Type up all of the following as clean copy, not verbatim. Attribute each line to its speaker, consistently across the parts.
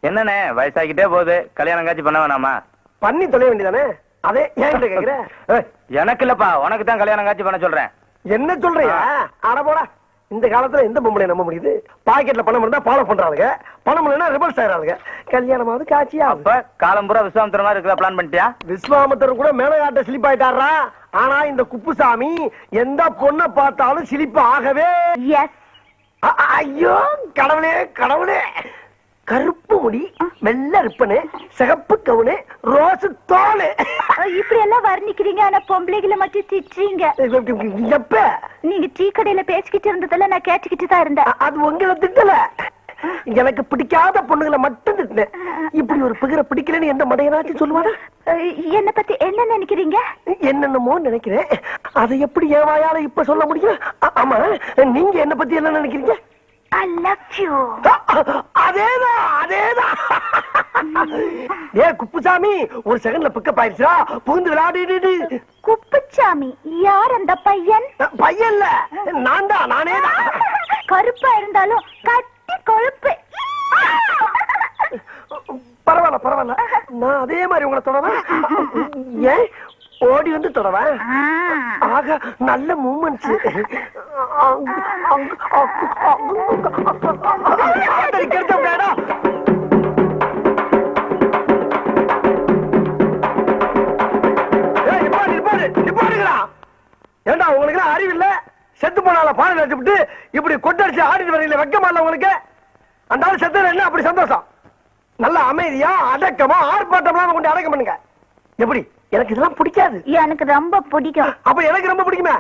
Speaker 1: என்னண்ணே வயசாகிட்டே போகுது, கல்யாணம் காட்சி பண்ண வேணாமா?
Speaker 2: பண்ணி தொலைய வேண்டியதானே? அதே ஏன் கேக்குற?
Speaker 1: எனக்கு இல்லப்பா, உனக்கு தான் கல்யாணம் காட்சி பண்ண சொல்றேன்.
Speaker 2: என்ன சொல்றியா? அட போடா, இந்த காலத்துல எந்த பொம்பளை நம்ப முடியுது? பாக்கெட்ல பணம் இருந்தா ஃபாலோ பண்றாளுங்க, பணம் இல்லைன்னா ரிவர்ஸ் ஆயிராளுங்க. கல்யாணமாவது காட்சியா?
Speaker 1: அப்ப காலம் பூரா விஸ்வாமித்திர மாதிரி இருக்கிற பிளான் பண்ணிட்டியா?
Speaker 2: விஸ்வாமித்திரர் கூட மேலையாட்ட சிலிப் ஆயிட்டாரா? ஆனா இந்த குப்புசாமி எந்த பொண்ணை பார்த்தாலும் சிலிப்பு ஆகவே. ஐயோ கடவுளே கடவுளே, கருப்பு முடி, வெள்ள இருப்பனு, சிகப்பு கவுனு, ரோஸ் தோலு,
Speaker 3: இப்படி எல்லாம் வர்ணிக்கிறீங்க. ஆனா பொம்பளைகளை மட்டும் திட்டுறீங்க.
Speaker 2: எப்ப
Speaker 3: நீங்க டீ கடையில பேசிக்கிட்டு இருந்ததெல்லாம் நான் கேட்டுக்கிட்டு தான் இருந்தேன்.
Speaker 2: அது உங்களை திட்டல, எனக்கு பிடிக்காத பொண்ணுகளை மட்டும் திட்டினேன். இப்படி ஒரு பிகரை பிடிக்கலன்னு எந்த மடையனாச்சும் சொல்லுவானா?
Speaker 3: என்ன பத்தி என்ன நினைக்கிறீங்க?
Speaker 2: என்னென்னமோ நினைக்கிறேன், அதை எப்படி என் வாயால இப்ப சொல்ல முடியும்? ஆமா, நீங்க என்ன பத்தி என்ன நினைக்கிறீங்க?
Speaker 3: I love you.
Speaker 2: அதேதான் அதேதான். ஏ குப்புசாமி, ஒரு செகண்ட்ல பிக்கப் ஆயிடுச்சா? புகுந்து விளையாடிடு.
Speaker 3: குப்புசாமி யார் அந்த பையன்?
Speaker 2: பையன்ல நான் தான், நானே தான்.
Speaker 3: கருப்பா இருந்தாலும் கட்டி கொழுப்பு.
Speaker 2: பரவாயில்ல பரவாயில்ல, நான் அதே மாதிரி உங்களை தொடவேன். ஏன் ஓடி வந்து தொடவேன்? ஆக நல்ல மூமெண்ட்ஸ். ஏண்டா உங்களுக்கு அறிவு இல்ல? செத்து போனால பானை வச்சுட்டு இப்படி கொட்டடிச்சு ஆடிட்டு வரீங்களே, வெக்கமா இல்ல உங்களுக்கு? அந்த ஆள் செத்து என்ன அப்படி சந்தோஷம்? நல்ல அமைதியா அடக்கமா ஆர்ப்பாட்டமா கொண்டு அடக்கம் பண்ணுங்க. எப்படி? எனக்கு இதெல்லாம் பிடிக்காது.
Speaker 3: எனக்கு ரொம்ப பிடிக்கும்.
Speaker 2: அப்ப எனக்கு ரொம்ப பிடிக்குமே.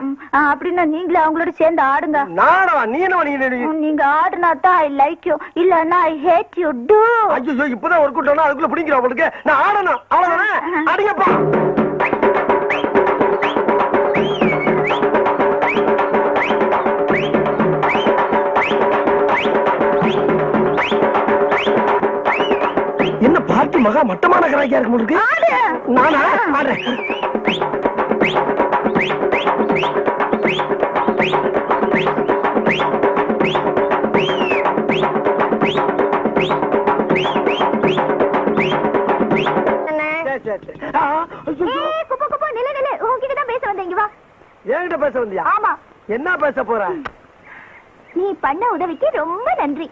Speaker 3: அப்படின்னா நீங்களே அவங்களோட சேர்ந்து ஆடுங்க.
Speaker 2: நானா? நீ என்ன?
Speaker 3: நீங்க ஆடுனா தான் ஐ லைக் யூ, இல்லன்னா ஐ ஹேட் யூ டு.
Speaker 2: ஐயோ, இப்பதான் ஒரு கூட்டம்னா அதுக்குள்ள பிடிக்கிறோம் உங்களுக்கு. நான் ஆடணும், அவ்வளவுதானே? அடிங்கப்பா. என்ன பார்ட்டி மகா மட்டமான கராக்கியா இருக்கு உங்களுக்கு? நானா ஆடுறேன். என்கிட்ட பேச வந்தியா?
Speaker 3: ஆமா.
Speaker 2: என்ன பேச போற?
Speaker 3: நீ பண்ண உதவிக்கு ரொம்ப நன்றி.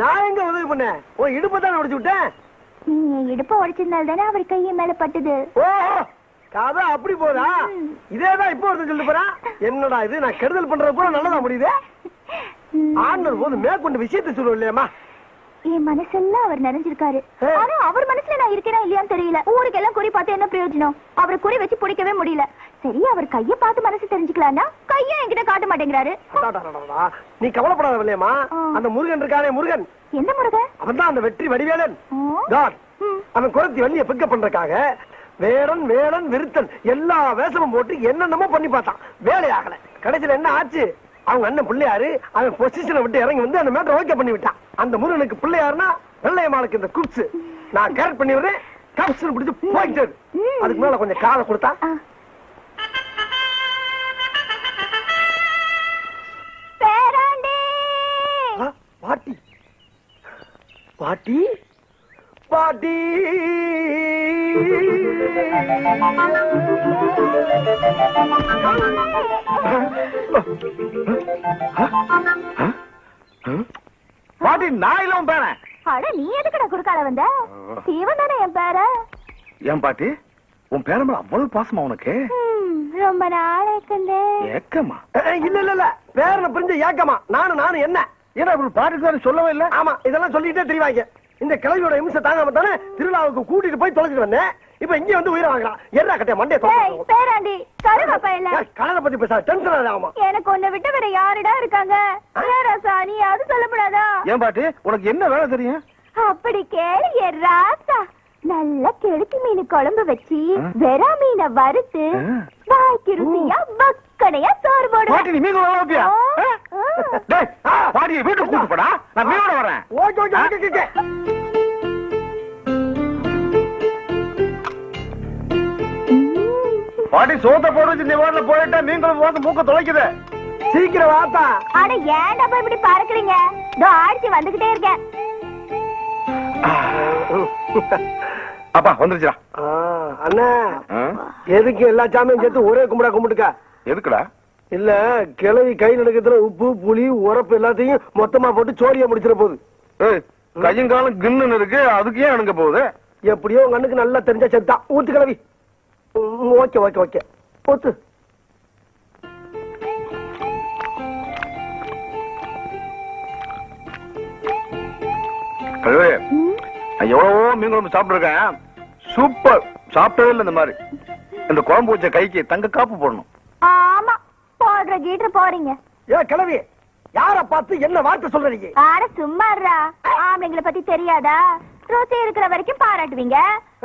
Speaker 2: நான் எங்க உதவி பண்ணேன்? உன் இடுப்பை தான் உடைச்சு விட்டேன்.
Speaker 3: நீ இடுப்ப உடைச்சிருந்தால் தானே அவர் கையை மேல பட்டுது.
Speaker 2: ஓ, கதை அப்படி போதா? இதேதான் இப்போ ஒருத்தன் சொல்லிட்டு போறான். என்னடா இது, நான் கெடுதல் பண்றது கூட நல்லதா முடியுது. ஆண்டர் போது மேற்கொண்டு விஷயத்தை சொல்லுவோம் இல்லையாமா?
Speaker 3: என் மனசெல்லாம் அவர் நிறைஞ்சிருக்காரு. ஆனா அவர் மனசுல நான் இருக்கேனா இல்லையான்னு தெரியல. ஊருக்கெல்லாம் குறி பார்த்து என்ன பிரயோஜனம்? அவரை குறி வச்சு பிடிக்கவே முடியல. சரி, அவர் கைய பார்த்து மனசு தெரிஞ்சுக்கலாம்னா கைய என்கிட்ட காட்ட மாட்டேங்கிறாரு.
Speaker 2: நீ கவலைப்படாத இல்லையம்மா. அந்த முருகன் இருக்கானே, முருகன்.
Speaker 3: எந்த முருகன்?
Speaker 2: அவன் தான் அந்த வெற்றி வடிவேலன். அவன் குறைத்தி வண்டியை பிக்கப் பண்றதுக்காக வேடன் வேடன் விருத்தன் எல்லா வேஷமும் போட்டு என்னென்னமோ பண்ணி பார்த்தான். வேலையாகல. கடைசியில என்ன ஆச்சு? அவங்க அண்ணன் பிள்ளையாரு அவன் பொசிஷனை விட்டு இறங்கி வந்து அந்த மேட்டர் ஓகே பண்ணி விட்டான். அந்த முருகனுக்கு பிள்ளையாருன்னா வெள்ளையம்மாளுக்கு இந்த குப்ஸ் நான் கரெக்ட் பண்ணி விடுறேன். கப்ஸ் பிடிச்சு போயிட்டு அதுக்கு மேல கொஞ்சம் காலை கொடுத்தா. பாட்டி பாட்டி பாட்டி
Speaker 1: பாட்டி, நான் இல்ல உன் பேரன்.
Speaker 3: அட, நீ எதுக்குடா குறுக்கால வந்த? இவன் தானே என் பேரன்.
Speaker 1: ஏன் பாட்டி, உன் பேரன் மேல அவ்வளவு பாசமா உனக்கு?
Speaker 3: ரொம்ப நாளைக்கு
Speaker 1: ஏக்கமா?
Speaker 2: இல்ல இல்ல இல்ல, பேரனை புரிஞ்ச ஏக்கமா? நானும் என்ன
Speaker 1: ஏன்னா பாட்டுக்கு சொல்லவே இல்ல.
Speaker 2: ஆமா, இதெல்லாம் சொல்லிட்டே தெரிவாங்க. இந்த கிழவியோட இம்சை தாங்காம தானே திருவிழாவுக்கு கூட்டிட்டு போய் தொலைச்சிட்டு வந்தேன். இப்ப இங்க வந்து உயிரை வாங்கலாம். என்ன கட்ட மண்டே
Speaker 3: பேராண்டி கருவாப்பா இல்ல
Speaker 2: கலரை பத்தி பேச டென்ஷன் ஆகுமா?
Speaker 3: எனக்கு ஒன்ன விட்டு வேற யாருடா இருக்காங்க? ராசா, நீ அது சொல்லப்படாதா?
Speaker 1: ஏன் பாட்டி, உனக்கு என்ன வேலை தெரியும்?
Speaker 3: அப்படி கேளு என் ராசா. நல்ல கெளுத்தி மீன் குழம்பு வச்சு வெறா மீனை வறுத்து வாய்க்கு ருசியா வக்கனையா சோறு போடு.
Speaker 1: பாட்டி, நீ மீன் குழம்பு பாட்டியை வீட்டுக்கு கூட்டு போடா, நான் மீனோட வரேன்.
Speaker 2: Okay okay okay okay.
Speaker 1: பாட்டி, சோத்த போட வச்சு நீ வாடல போயிட்டா மீன் குழம்பு வந்து மூக்க தொலைக்குது.
Speaker 2: சீக்கிரம் வாப்பா.
Speaker 3: அட, ஏன்டா போய் இப்படி பறக்குறீங்க? இதோ ஆடிச்சு வந்துகிட்டே இருக்கேன்.
Speaker 1: அப்பா வந்துருச்சுடா.
Speaker 2: அண்ணா, எதுக்கு எல்லா சாமியும் சேர்த்து ஒரே கும்பிடா கும்பிட்டுக்க?
Speaker 1: எதுக்குடா?
Speaker 2: இல்ல, கிளவி கை நடக்கிறதுல உப்பு புளி உரப்பு எல்லாத்தையும் மொத்தமா போட்டு சோரியா முடிச்சிட போகுது.
Speaker 1: கையும் காலம் கின்னு இருக்கு, அதுக்கு ஏன் அணுங்க போகுது?
Speaker 2: எப்படியோ உங்க அண்ணுக்கு நல்லா தெரிஞ்சா செத்தா. ஊத்து கிளவி. ஓகே ஓகே ஓகே, ஊத்து.
Speaker 1: எவ்வளவோ மீன் குழம்பு சாப்பிட்டு இருக்கேன், சூப்பர். சாப்பிட்டவே இல்லை இந்த மாதிரி. இந்த குழம்பு வச்ச கைக்கு தங்க காப்பு போடணும்.
Speaker 3: ஆமா, போடுற கீட்டு போறீங்க.
Speaker 2: ஏ கிளவி, யார பார்த்து என்ன வார்த்தை சொல்றீங்க?
Speaker 3: ஆட சும்மாறா. ஆம்பளைங்களை பத்தி தெரியாதா? ருசி இருக்கிற வரைக்கும் பாராட்டுவீங்க,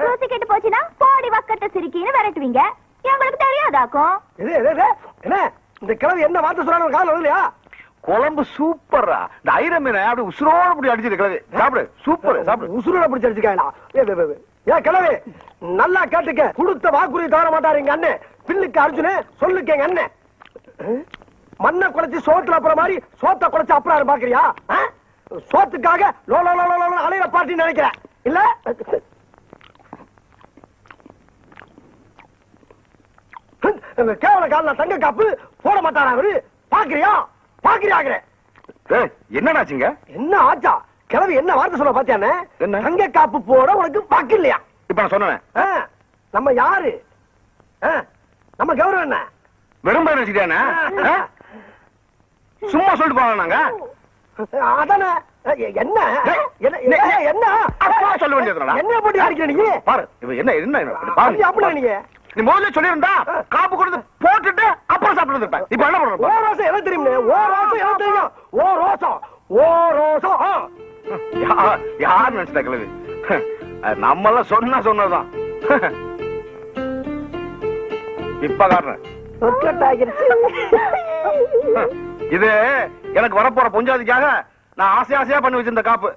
Speaker 3: ருசி கெட்டு போச்சுன்னா போடி வக்கட்ட சிரிக்கின்னு விரட்டுவீங்க. எங்களுக்கு தெரியாதாக்கும்?
Speaker 2: என்ன இந்த கிளவி என்ன வார்த்தை சொல்றாங்க காலம் இல்லையா?
Speaker 1: குழம்பு சூப்பரா. இந்த ஐர மீனை அப்படி உசுரோட அப்படி அடிச்சிருக்கிறது. சாப்பிடு, சூப்பர். சாப்பிடு,
Speaker 2: உசுரோட பிடிச்சி அடிச்சுக்கலாம். ஏ கிளவி, நல்லா கேட்டுக்க. கொடுத்த வாக்குறுதி தவற மாட்டாரு எங்க அண்ணன். பில்லுக்கு அர்ஜுனு, சொல்லுக்கு எங்க அண்ணன். மண்ணை குறைச்சி சோத்துல அப்புறம் மாதிரி சோத்த குறைச்சு அப்புறம் பாக்குறியா? சோத்துக்காக லோ லோ லோ லோ அலையிற பாட்டி நினைக்கிறேன் இல்ல? கேவல கால தங்க காப்பு போட மாட்டாரா அவரு? பாக்குறியா? பாக்குறாங்க.
Speaker 1: என்னடாச்சுங்க?
Speaker 2: என்ன ஆச்சா? கிழவி என்ன வார்த்தை சொல்ல பாத்தியானே?
Speaker 1: என்ன?
Speaker 2: தங்க காப்பு போட உனக்கு வாக்கு இல்லையா?
Speaker 1: இப்ப நான் சொன்னேன்.
Speaker 2: நம்ம யாரு? நம்ம கௌரவம் என்ன?
Speaker 1: வெறும் பேர் வச்சுக்கிட்டானே? சும்மா சொல்லிட்டு போவாங்க நாங்க.
Speaker 2: அதானே. என்ன என்ன
Speaker 1: அப்பா சொல்ல வேண்டியதுடா.
Speaker 2: என்ன போட்டு அடிக்கிற நீ?
Speaker 1: பாரு இவ என்ன என்ன பாரு.
Speaker 2: அப்படி நீங்க
Speaker 1: நீ முதல்ல சொல்லியிருந்தா காப்பு கொடுத்து போட்டுட்டு அப்புறம் சாப்பிட்டு இருப்பேன். இப்ப என்ன பண்ற?
Speaker 2: ஓ ரோசம் என்ன தெரியுமே? ஓ ரோசம் என்ன தெரியும்? ஓ ரோசம் ஓ ரோசம்.
Speaker 1: யார் நினைச்சிட்டா கிழவி? நம்ம எல்லாம் சொன்னதுதான். இப்ப காட்டுறேன். இது எனக்கு வரப்போற பொஞ்சாதிக்காக நான் ஆசையா பண்ணி வச்சிருந்த காப்பு.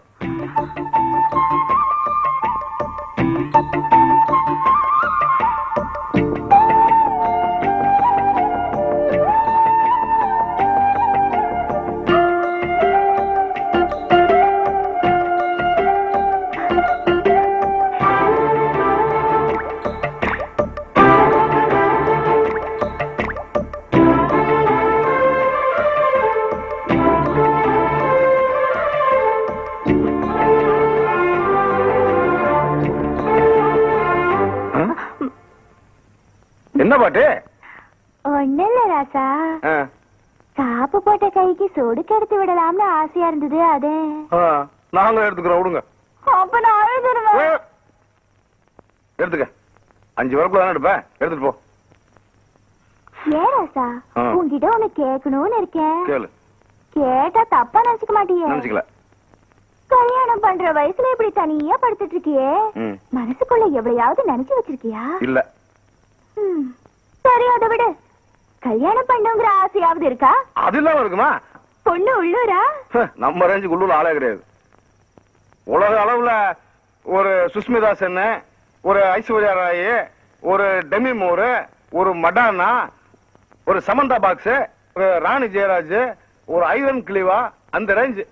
Speaker 1: என்ன பாட்டு?
Speaker 3: ஒண்ணு இல்ல ராசா, காப்பு போட்ட கைக்கு சொடுக்கு எடுத்து விடலாம்னு ஆசையா இருந்தது. அதே
Speaker 1: நாங்க எடுத்துக்கிறோம். விடுங்க.
Speaker 3: அப்ப நான் எழுதுறேன்.
Speaker 1: எடுத்துக்க. 5 வரக்குள்ள தானே எடுப்பேன். எடுத்துட்டு போ.
Speaker 3: ஏன் ராசா, உன்கிட்ட ஒண்ணு கேட்கணும்னு இருக்கேன்.
Speaker 1: கேளு.
Speaker 3: கேட்டா தப்பா நினைச்சுக்க மாட்டியே?
Speaker 1: நினைச்சுக்கல.
Speaker 3: கல்யாணம் பண்ற வயசுல இப்படி தனியா படுத்துட்டு இருக்கியே, மனசுக்குள்ள எவ்வளையாவது நினைச்சு வச்சிருக்கியா?
Speaker 1: இல்ல.
Speaker 3: சரி அதை விடு. கல்யாணம் பண்ணுங்கிற ஆசையாவது இருக்கா?
Speaker 1: அதெல்லாம் இருக்குமா?
Speaker 3: பொண்ணு உள்ளூரா?
Speaker 1: நம்ம ரேஞ்சுக்கு உள்ளூர் ஆளே கிடையாது. உலக அளவுல ஒரு சுஷ்மிதா சென், ஒரு ஐஸ்வர்யா ராய், ஒரு டெமி மூர், ஒரு மடானா, ஒரு சமந்தா பாக்ஸ், ஒரு ராணி ஜெயராஜ், ஒரு ஐவன் கிளிவா, அந்த ரேஞ்சு.